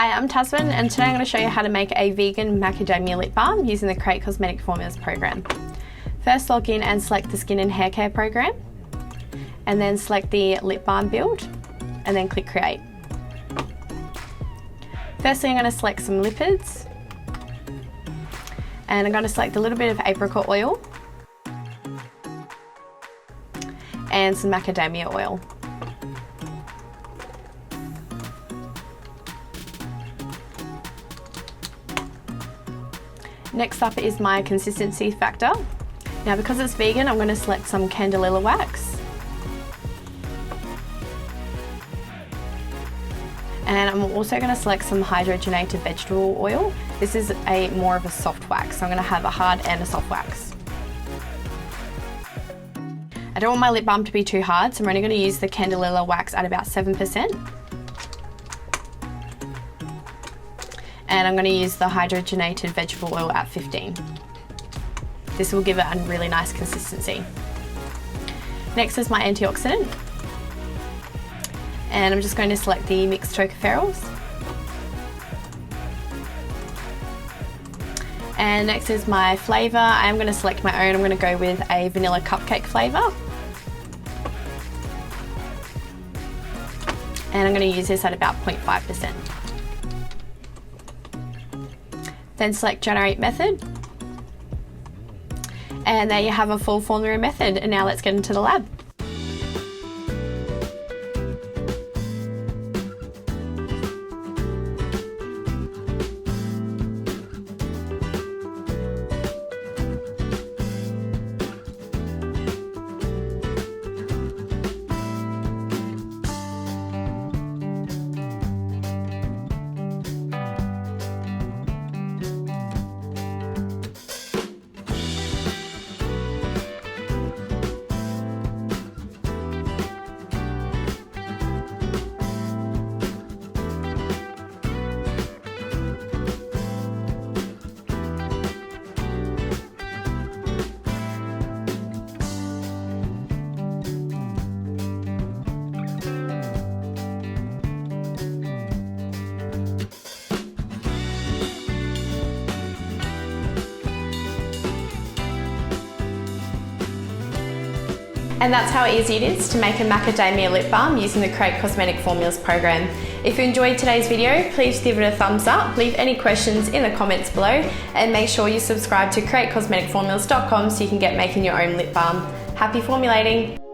Hi, I'm Tasman and today I'm going to show you how to make a vegan macadamia lip balm using the Create Cosmetic Formulas program. First, log in and select the skin and hair care program, and then select the lip balm build and then click create. Firstly, I'm going to select some lipids and I'm going to select a little bit of apricot oil and some macadamia oil. Next up is my consistency factor. Now, because it's vegan, I'm going to select some candelilla wax. And I'm also going to select some hydrogenated vegetable oil. This is more of a soft wax, so I'm going to have a hard and a soft wax. I don't want my lip balm to be too hard, so I'm only going to use the candelilla wax at about 7%. And I'm going to use the hydrogenated vegetable oil at 15. This will give it a really nice consistency. Next is my antioxidant. And I'm just going to select the mixed tocopherols. And next is my flavour. I'm going to select my own. I'm going to go with a vanilla cupcake flavour. And I'm going to use this at about 0.5%. Then select Generate Method. And there you have a full formula method. And now let's get into the lab. And that's how easy it is to make a macadamia lip balm using the Create Cosmetic Formulas program. If you enjoyed today's video, please give it a thumbs up, leave any questions in the comments below, and make sure you subscribe to createcosmeticformulas.com so you can get making your own lip balm. Happy formulating!